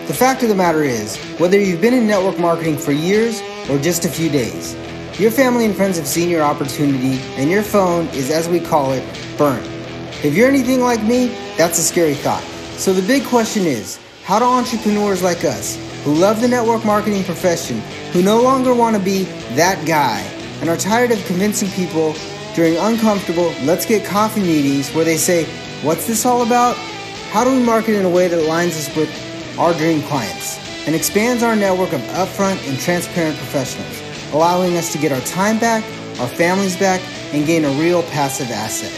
The fact of the matter is, whether you've been in network marketing for years or just a few days, your family and friends have seen your opportunity and your phone is, as we call it, burnt. If you're anything like me, that's a scary thought. So the big question is, how do entrepreneurs like us, who love the network marketing profession, who no longer want to be that guy, and are tired of convincing people during uncomfortable let's get coffee meetings where they say, what's this all about? How do we market in a way that aligns us with our dream clients and expands our network of upfront and transparent professionals, allowing us to get our time back, our families back, and gain a real passive asset?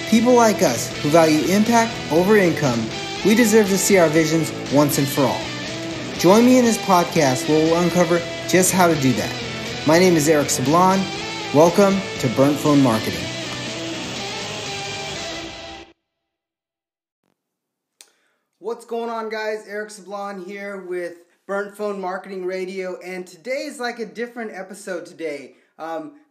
People like us who value impact over income, we deserve to see our visions once and for all. Join me in this podcast where we'll uncover just how to do that. My name is Eric Sablan. Welcome to Burnt Phone Marketing. What's going on, guys? Eric Sablan here with Burnt Phone Marketing Radio, and today is like a different episode today.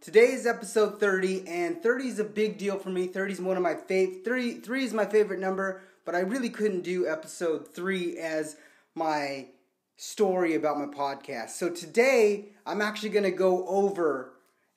Today is episode 30, and 30 is a big deal for me. 30 is one of my favorite. 3 is my favorite number, but I really couldn't do episode 3 as my story about my podcast. So today, I'm actually going to go over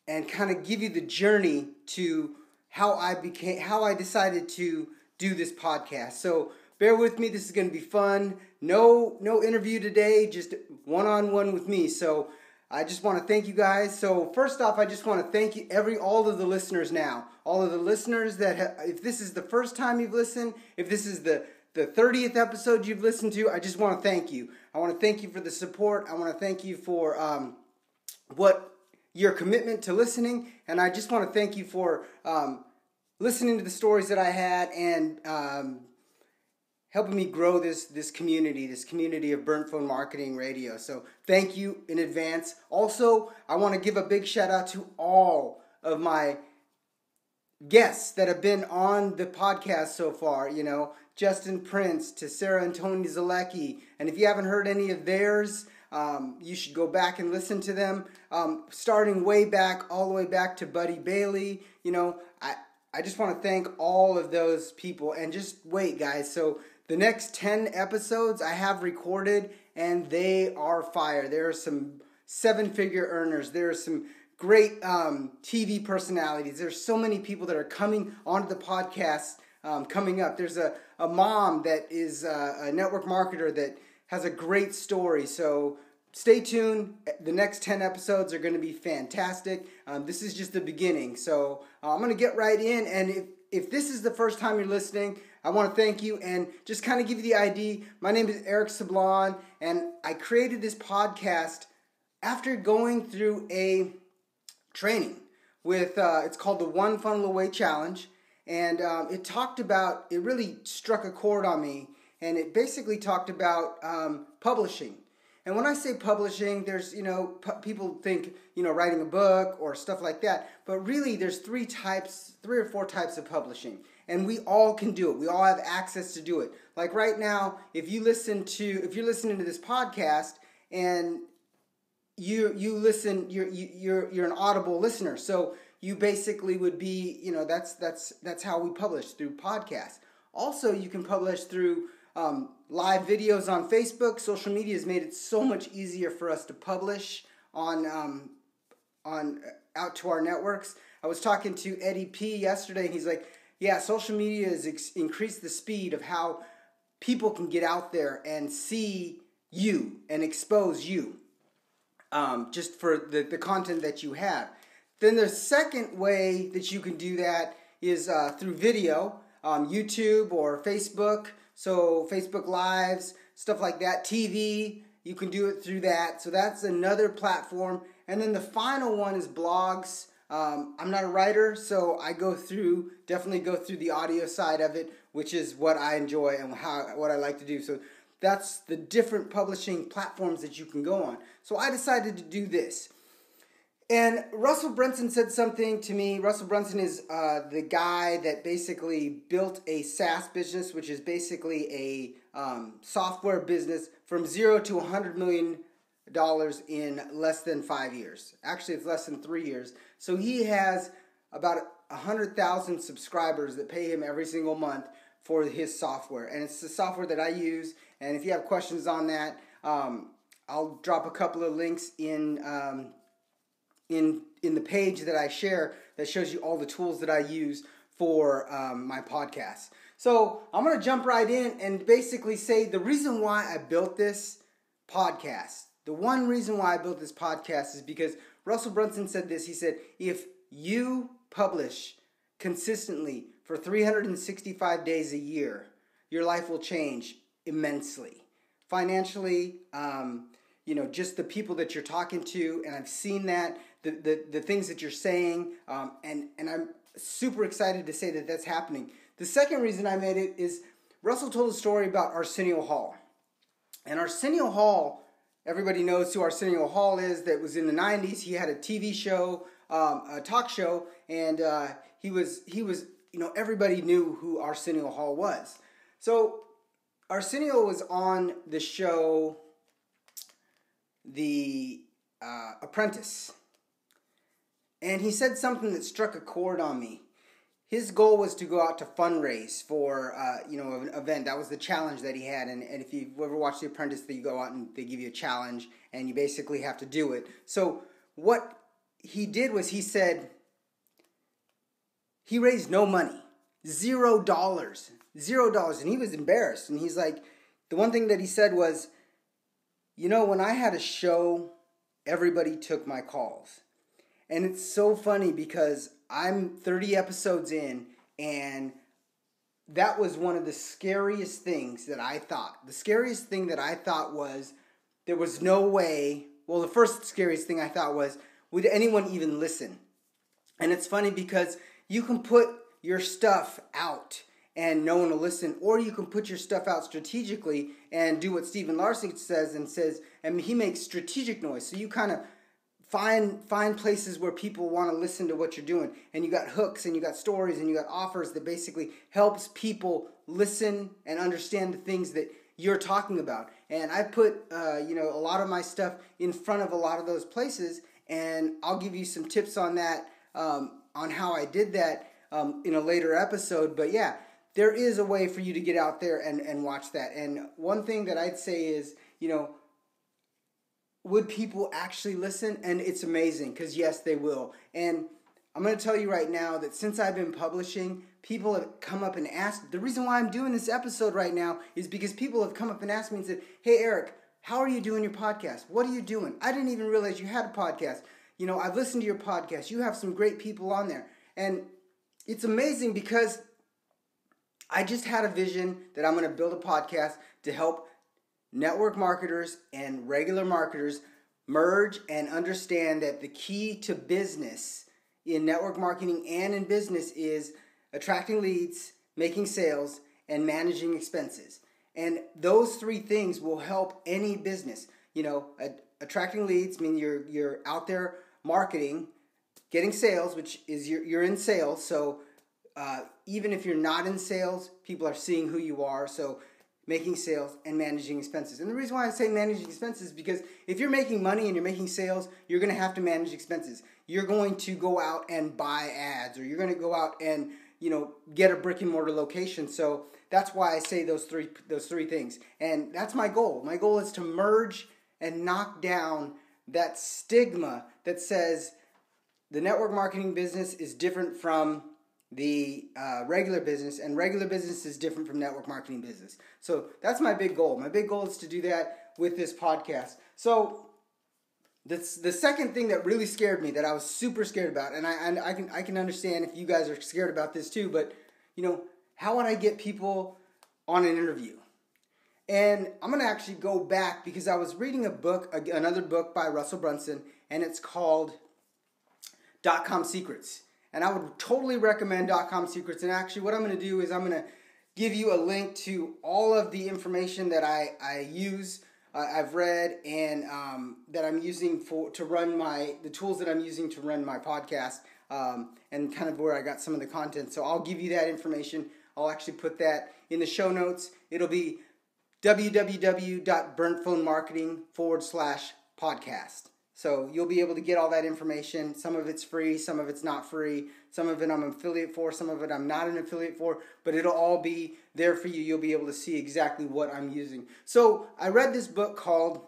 and kind of give you the journey to how I decided to do this podcast. So bear with me. This is going to be fun. No interview today, just one-on-one with me. So I just want to thank you guys. So first off, I just want to thank you, all of the listeners now. All of the listeners that if this is the first time you've listened, if this is the 30th episode you've listened to, I just want to thank you. I want to thank you for the support. I want to thank you for your commitment to listening. And I just want to thank you for listening to the stories that I had and helping me grow this community of Burnt Phone Marketing Radio. So thank you in advance. Also, I want to give a big shout out to all of my guests that have been on the podcast so far. Justin Prince to Sarah and Tony Zalecki. And if you haven't heard any of theirs, you should go back and listen to them. Starting way back, all the way back to Buddy Bailey. I just want to thank all of those people. And just wait, guys. So the next 10 episodes I have recorded, and they are fire. There are some 7-figure earners. There are some great TV personalities. There's so many people that are coming onto the podcast coming up. There's a mom that is a network marketer that has a great story. So stay tuned. The next 10 episodes are going to be fantastic. This is just the beginning. So I'm going to get right in. And if this is the first time you're listening, I want to thank you and just kind of give you the ID. My name is Eric Sablan, and I created this podcast after going through a training with, it's called the One Funnel Away Challenge. And it really struck a chord on me. And it basically talked about publishing. And when I say publishing, there's, people think, writing a book or stuff like that. But really, there's 3 or 4 types of publishing. And we all can do it. We all have access to do it. Like right now, if you're listening to this podcast and you're an audible listener. So you basically would be, that's how we publish, through podcasts. Also, you can publish through live videos on Facebook. Social media has made it so much easier for us to publish on out to our networks. I was talking to Eddie P yesterday, and he's like, yeah, social media has increased the speed of how people can get out there and see you and expose you just for the content that you have. Then the second way that you can do that is through video, YouTube or Facebook. So Facebook Lives, stuff like that. TV, you can do it through that. So that's another platform. And then the final one is blogs. I'm not a writer, so I definitely go through the audio side of it, which is what I enjoy and what I like to do. So that's the different publishing platforms that you can go on. So I decided to do this. And Russell Brunson said something to me. Russell Brunson is the guy that basically built a SaaS business, which is basically a software business from 0 to $100 million in less than 5 years. Actually, it's less than 3 years. So he has about 100,000 subscribers that pay him every single month for his software. And it's the software that I use. And if you have questions on that, I'll drop a couple of links in the page that I share that shows you all the tools that I use for my podcast. So I'm going to jump right in and basically say the reason why I built this podcast. The one reason why I built this podcast is because Russell Brunson said this. He said, if you publish consistently for 365 days a year, your life will change immensely. Financially, just the people that you're talking to, and I've seen that, the things that you're saying, and I'm super excited to say that that's happening. The second reason I made it is Russell told a story about Arsenio Hall. And Arsenio Hall, everybody knows who Arsenio Hall is. That was in the 90s. He had a TV show, a talk show, and he was everybody knew who Arsenio Hall was. So Arsenio was on the show The Apprentice. And he said something that struck a chord on me. His goal was to go out to fundraise for, an event. That was the challenge that he had. And if you've ever watched The Apprentice, you go out and they give you a challenge, and you basically have to do it. So what he did was he said he raised no money, $0, and he was embarrassed. And he's like, the one thing that he said was, when I had a show, everybody took my calls. And it's so funny because I'm 30 episodes in, and that was one of the scariest things that I thought. The scariest thing that I thought was there was no way. Well, the first scariest thing I thought was, would anyone even listen? And it's funny because you can put your stuff out and no one will listen, or you can put your stuff out strategically and do what Stephen Larson says, and he makes strategic noise. So you kind of find places where people want to listen to what you're doing, and you got hooks and you got stories and you got offers that basically helps people listen and understand the things that you're talking about. And I put a lot of my stuff in front of a lot of those places, and I'll give you some tips on that, on how I did that in a later episode. But yeah, there is a way for you to get out there and watch that. And one thing that I'd say is, would people actually listen? And it's amazing, because yes, they will. And I'm going to tell you right now that since I've been publishing, people have come up and asked. The reason why I'm doing this episode right now is because people have come up and asked me and said, hey, Eric, how are you doing your podcast? What are you doing? I didn't even realize you had a podcast. I've listened to your podcast. You have some great people on there. And it's amazing because I just had a vision that I'm going to build a podcast to help network marketers and regular marketers merge and understand that the key to business in network marketing and in business is attracting leads, making sales, and managing expenses. And those three things will help any business. Attracting leads mean you're out there marketing, getting sales, which is you're in sales. So even if you're not in sales, people are seeing who you are. So making sales and managing expenses. And the reason why I say managing expenses is because if you're making money and you're making sales, you're going to have to manage expenses. You're going to go out and buy ads, or you're going to go out and get a brick and mortar location. So that's why I say those three things. And that's my goal. My goal is to merge and knock down that stigma that says the network marketing business is different from the regular business, and regular business is different from network marketing business. So that's my big goal. My big goal is to do that with this podcast. So the second thing that really scared me, that I was super scared about, and I can understand if you guys are scared about this too, but how would I get people on an interview? And I'm going to actually go back because I was reading another book by Russell Brunson, and it's called .com Secrets. And I would totally recommend .com Secrets. And actually what I'm going to do is I'm going to give you a link to all of the information that I use, I've read, and that I'm using to run the tools that I'm using to run my podcast, and kind of where I got some of the content. So I'll give you that information. I'll actually put that in the show notes. It'll be www.burntphonemarketing.com/podcast. So you'll be able to get all that information. Some of it's free, some of it's not free. Some of it I'm an affiliate for, some of it I'm not an affiliate for. But it'll all be there for you. You'll be able to see exactly what I'm using. So I read this book called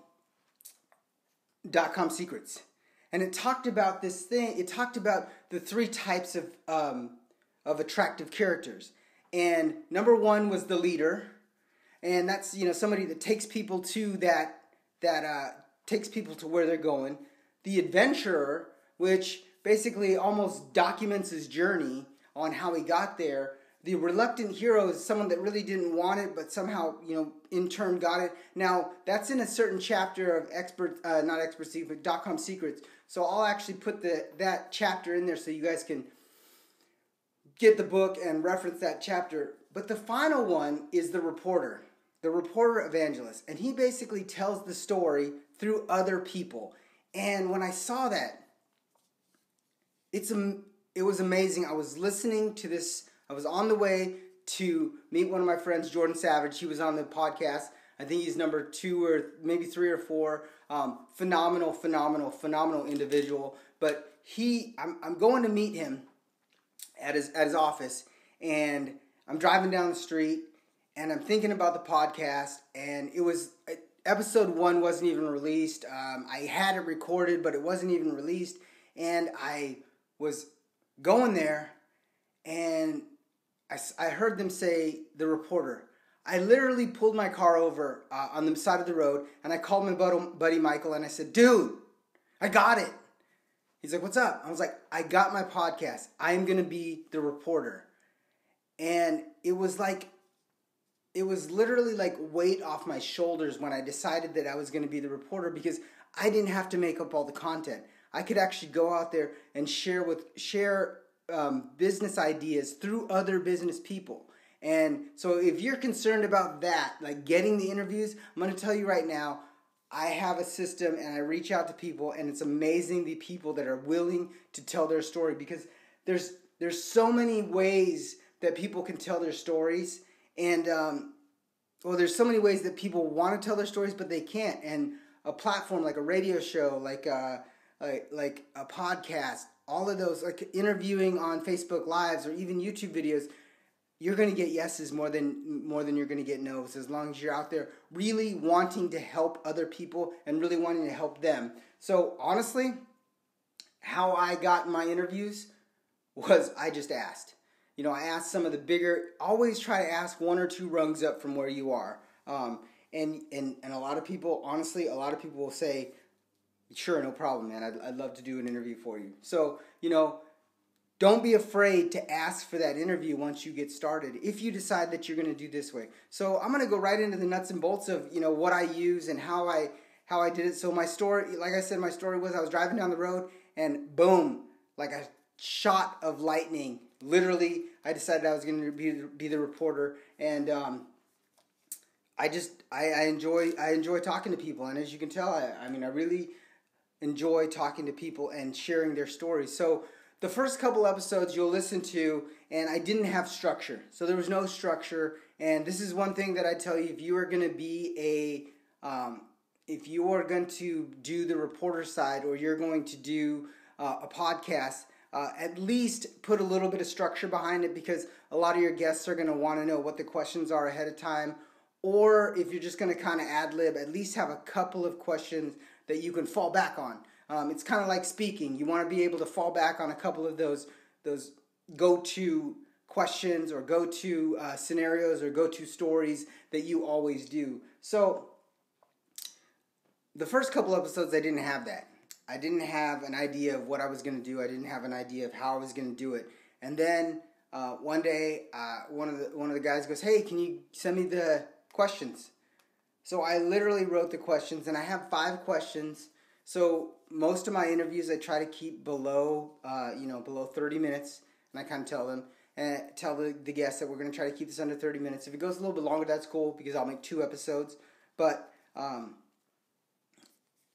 .com Secrets. And it talked about this thing. It talked about the 3 types of attractive characters. And number 1 was the leader. And that's, somebody that takes people to takes people to where they're going. The adventurer, which basically almost documents his journey on how he got there. The reluctant hero is someone that really didn't want it, but somehow, in turn got it. Now, that's in a certain chapter of .com Secrets. So I'll actually put that chapter in there so you guys can get the book and reference that chapter. But the final one is the reporter evangelist. And he basically tells the story through other people. And when I saw that, it was amazing. I was listening to this. I was on the way to meet one of my friends, Jordan Savage. He was on the podcast. I think he's number 2 or maybe 3 or 4. Phenomenal individual. But I'm going to meet him at his office, and I'm driving down the street, and I'm thinking about the podcast, and it was episode 1 wasn't even released. I had it recorded, but it wasn't even released, and I was going there, and I heard them say the reporter. I literally pulled my car over on the side of the road, and I called my buddy Michael, and I said, "Dude, I got it." He's like, "What's up?" I was like, "I got my podcast. I'm going to be the reporter." And it was literally like weight off my shoulders when I decided that I was going to be the reporter, because I didn't have to make up all the content. I could actually go out there and share business ideas through other business people. And so if you're concerned about that, like getting the interviews, I'm going to tell you right now, I have a system and I reach out to people, and it's amazing the people that are willing to tell their story, because there's so many ways that people can tell their stories, and there's so many ways that people want to tell their stories but they can't. And a platform like a radio show, like a podcast, all of those, like interviewing on Facebook Lives or even YouTube videos, you're going to get yeses more than you're going to get no's, as long as you're out there really wanting to help other people and really wanting to help them. So honestly, how I got my interviews was I just asked. I asked some of the bigger, always try to ask 1 or 2 rungs up from where you are. And a lot of people, honestly, will say, "Sure, no problem, man. I'd love to do an interview for you." So, don't be afraid to ask for that interview once you get started, if you decide that you're going to do this way. So I'm going to go right into the nuts and bolts of, what I use and how I did it. So my story, like I said, my story was I was driving down the road, and boom, like a shot of lightning. Literally, I decided I was going to be the reporter, and I enjoy talking to people, and as you can tell, I really enjoy talking to people and sharing their stories. So the first couple episodes you'll listen to, and I didn't have structure. So there was no structure, and this is one thing that I tell you: if you are going to be if you are going to do the reporter side, or you're going to do a podcast, at least put a little bit of structure behind it, because a lot of your guests are going to want to know what the questions are ahead of time. Or if you're just going to kind of ad-lib, at least have a couple of questions that you can fall back on. It's kind of like speaking. You want to be able to fall back on a couple of those go-to questions or go-to scenarios or go-to stories that you always do. So the first couple episodes, I didn't have that. I didn't have an idea of what I was going to do. I didn't have an idea of how I was going to do it. And then one day, one of the guys goes, "Hey, can you send me the questions?" So I literally wrote the questions, and I have 5 questions. So most of my interviews I try to keep below 30 minutes, and I kind of tell them and tell the guests that we're going to try to keep this under 30 minutes. If it goes a little bit longer, that's cool, because I'll make 2 episodes. But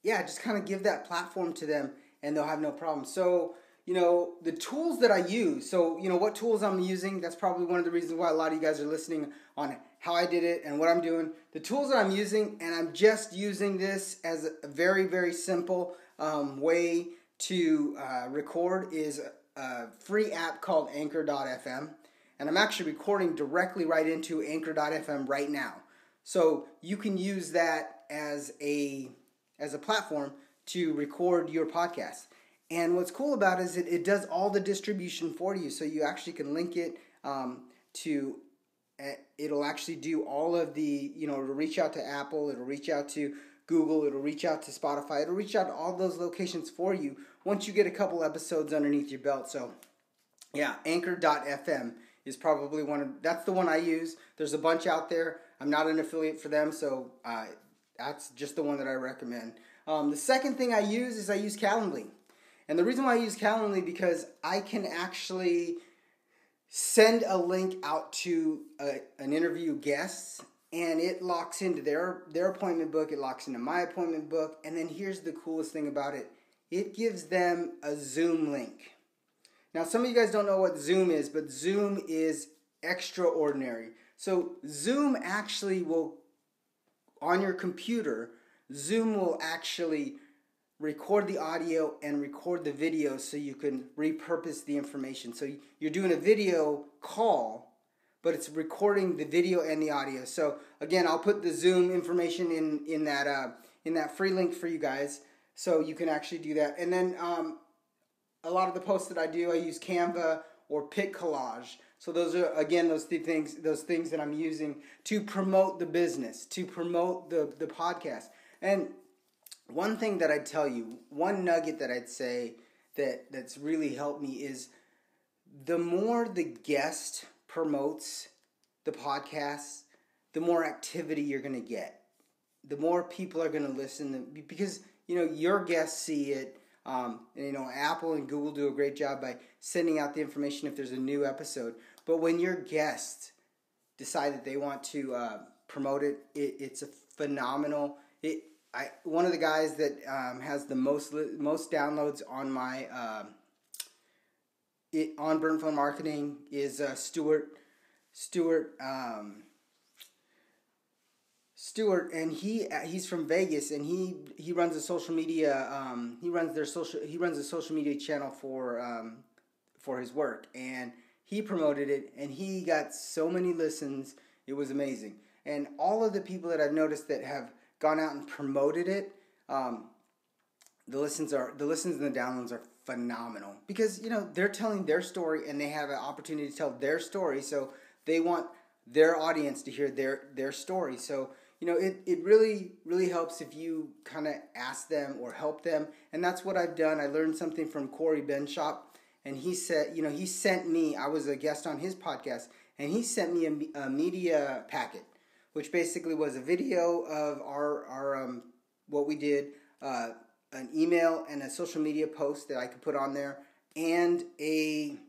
just kind of give that platform to them, and they'll have no problem. So, the tools that I use. So, what tools I'm using, that's probably one of the reasons why a lot of you guys are listening on how I did it and what I'm doing. The tools that I'm using, and I'm just using this as a very, very simple. way to record is a free app called Anchor.fm. And I'm actually recording directly right into Anchor.fm right now. So you can use that as a platform to record your podcast. And what's cool about it is it does all the distribution for you. So you actually can link it it'll actually do all of the, it'll reach out to Apple, it'll reach out to Google, it'll reach out to Spotify, it'll reach out to all those locations for you once you get a couple episodes underneath your belt. So yeah, Anchor.fm is probably that's the one I use. There's a bunch out there. I'm not an affiliate for them, so that's just the one that I recommend. The second thing I use is Calendly. And the reason why I use Calendly because I can actually send a link out to an interview guest, and it locks into their appointment book, it locks into my appointment book, and then here's the coolest thing about it. It gives them a Zoom link. Now, some of you guys don't know what Zoom is, but Zoom is extraordinary. So Zoom actually will, on your computer, Zoom will actually record the audio and record the video so you can repurpose the information. So you're doing a video call, but it's recording the video and the audio. So again, I'll put the Zoom information in that free link for you guys, so you can actually do that. And then a lot of the posts that I do, I use Canva or Pic Collage. So those are, again, those things that I'm using to promote the business, to promote the podcast. And one thing that I'd tell you, one nugget that I'd say that's really helped me is the more the guest promotes the podcast, the more activity you're going to get. The more people are going to listen because, your guests see it. Apple and Google do a great job by sending out the information if there's a new episode. But when your guests decide that they want to promote it, it's a phenomenal. One of the guys that has the most downloads on my on Burnt Phone Marketing is Stuart, and he's from Vegas, and he runs a social media he runs a social media channel for his work, and he promoted it, and he got so many listens. It was amazing. And all of the people that I've noticed that have gone out and promoted it, the listens and the downloads are phenomenal because they're telling their story and they have an opportunity to tell their story, so they want their audience to hear their story. So it really helps if you kind of ask them or help them, and that's what I've done. I learned something from Corey Benshop, and he said, he sent me. I was a guest on his podcast, and he sent me a media packet, which basically was a video of our what we did, an email and a social media post that I could put on there, and an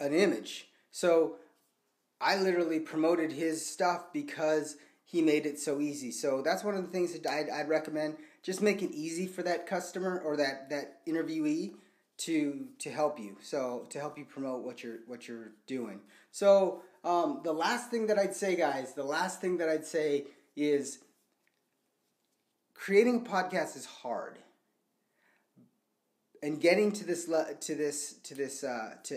image. So I literally promoted his stuff because he made it so easy. So that's one of the things that I'd recommend. Just make it easy for that customer or that interviewee to help you. So to help you promote what you're doing. So the last thing that I'd say, guys, is creating a podcast is hard, and getting to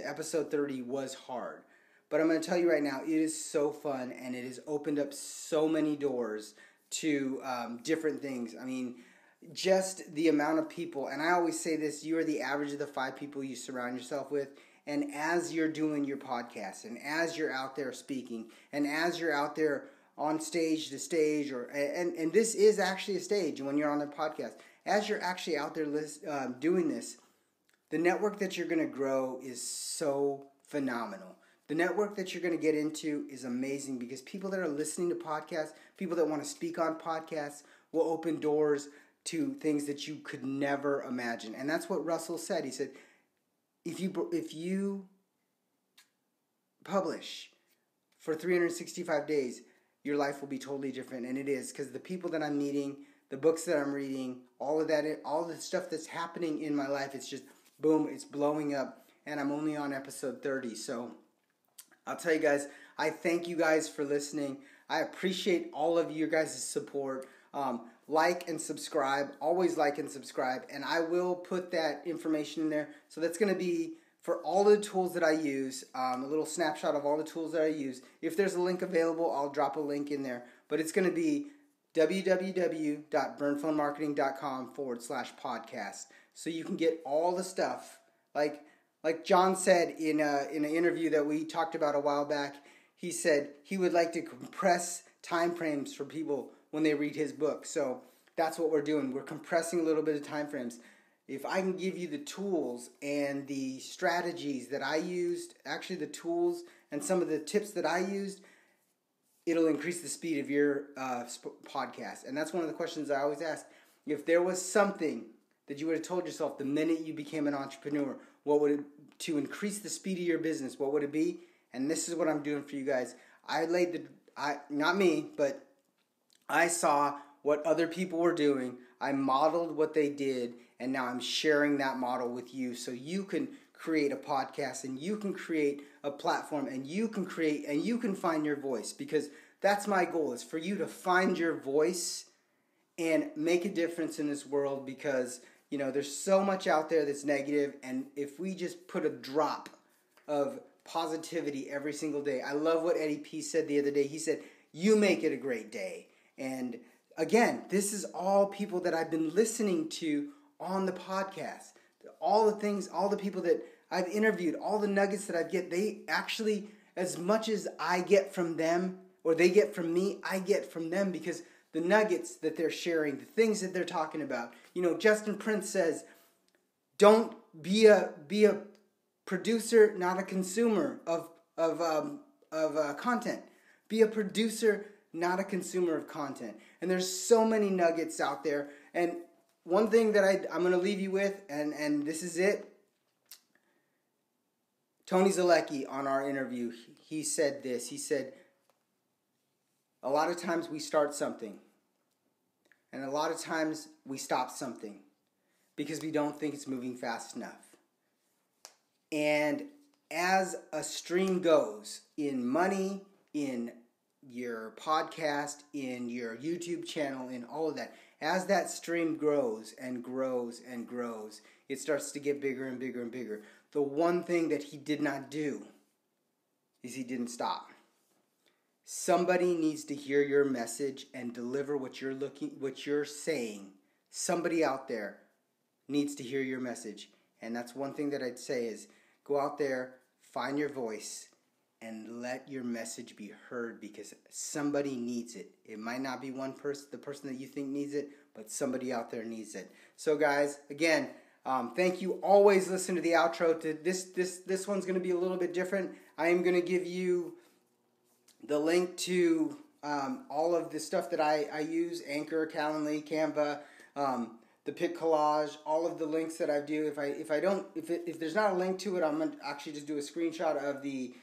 episode 30 was hard. But I'm going to tell you right now, it is so fun, and it has opened up so many doors to different things. I mean, just the amount of people, and I always say this: you are the average of the 5 people you surround yourself with. And as you're doing your podcast, and as you're out there speaking, and as you're out there on stage to stage, and this is actually a stage when you're on the podcast, as you're actually out there doing this, the network that you're going to grow is so phenomenal. The network that you're going to get into is amazing because people that are listening to podcasts, people that want to speak on podcasts, will open doors to things that you could never imagine. And that's what Russell said. He said, if you publish for 365 days, your life will be totally different. And it is, because the people that I'm meeting, the books that I'm reading, all of that, all the stuff that's happening in my life, it's just, boom, it's blowing up. And I'm only on episode 30. So I'll tell you guys, I thank you guys for listening. I appreciate all of your guys' support. Like and subscribe. Always like and subscribe. And I will put that information in there. So that's going to be for all the tools that I use, a little snapshot of all the tools that I use. If there's a link available, I'll drop a link in there. But it's going to be www.burnphonemarketing.com/podcast. So you can get all the stuff. Like John said in an interview that we talked about a while back, he said he would like to compress time frames for people when they read his book. So that's what we're doing. We're compressing a little bit of time frames. If I can give you the tools and the strategies that I used, actually the tools and some of the tips that I used, it'll increase the speed of your podcast. And that's one of the questions I always ask. If there was something that you would have told yourself the minute you became an entrepreneur, what would it, to increase the speed of your business, what would it be? And this is what I'm doing for you guys. Not me, but I saw what other people were doing. I modeled what they did, and now I'm sharing that model with you so you can create a podcast and you can create a platform and you can create and you can find your voice, because that's my goal, is for you to find your voice and make a difference in this world, because there's so much out there that's negative, and if we just put a drop of positivity every single day. I love what Eddie P said the other day. He said, "You make it a great day." And again, this is all people that I've been listening to on the podcast. All the things, all the people that I've interviewed, all the nuggets that I get, they actually, as much as I get from them or they get from me, I get from them, because the nuggets that they're sharing, the things that they're talking about. Justin Prince says, "Don't be a producer, not a consumer of content. Be a producer, not a consumer of content." And there's so many nuggets out there. And one thing that I'm going to leave you with, and this is it. Tony Zalecki, on our interview, he said this. He said, a lot of times we start something, and a lot of times we stop something because we don't think it's moving fast enough. And as a stream goes in money, in your podcast, in your YouTube channel, in all of that, as that stream grows and grows and grows, it starts to get bigger and bigger and bigger. The one thing that he did not do is he didn't stop. Somebody needs to hear your message and deliver what you're saying. Somebody out there needs to hear your message. And that's one thing that I'd say is, go out there, find your voice, and let your message be heard, because somebody needs it. It might not be one person, the person that you think needs it, but somebody out there needs it. So guys, again, thank you. Always listen to the outro. This one's going to be a little bit different. I am going to give you the link to all of the stuff that I use: Anchor, Calendly, Canva, the Pic Collage, all of the links that I do. If there's not a link to it, I'm gonna actually just do a screenshot of the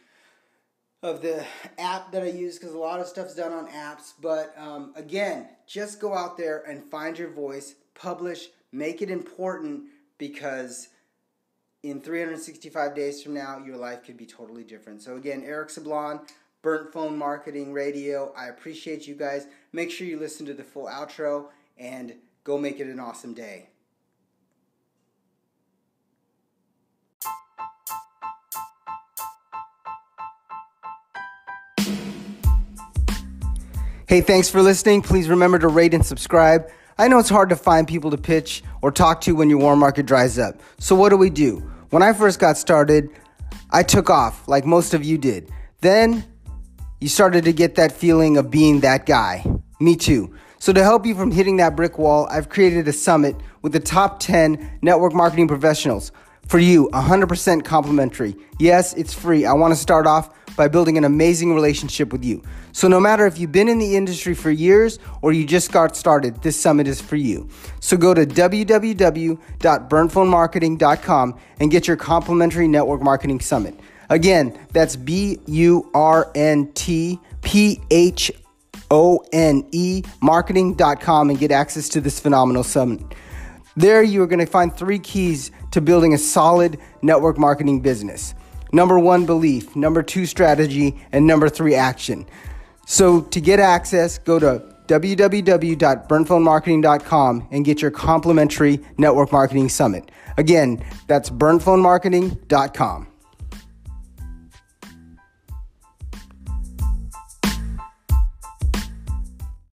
app that I use, because a lot of stuff's done on apps. But again, just go out there and find your voice, publish, make it important, because in 365 days from now, your life could be totally different. So again, Eric Sablan, Burnt Phone Marketing Radio. I appreciate you guys. Make sure you listen to the full outro and go make it an awesome day. Hey, thanks for listening. Please remember to rate and subscribe. I know it's hard to find people to pitch or talk to when your warm market dries up. So what do? When I first got started, I took off like most of you did. Then you started to get that feeling of being that guy. Me too. So to help you from hitting that brick wall, I've created a summit with the top 10 network marketing professionals. For you, 100% complimentary. Yes, it's free. I want to start off by building an amazing relationship with you. So no matter if you've been in the industry for years or you just got started, this summit is for you. So go to www.burnphonemarketing.com and get your complimentary network marketing summit. Again, that's BURNTPHONE marketing.com and get access to this phenomenal summit. There you are going to find 3 keys to building a solid network marketing business. Number 1, belief. Number 2, strategy. And number 3, action. So to get access, go to www.burnphonemarketing.com and get your complimentary network marketing summit. Again, that's burnphonemarketing.com.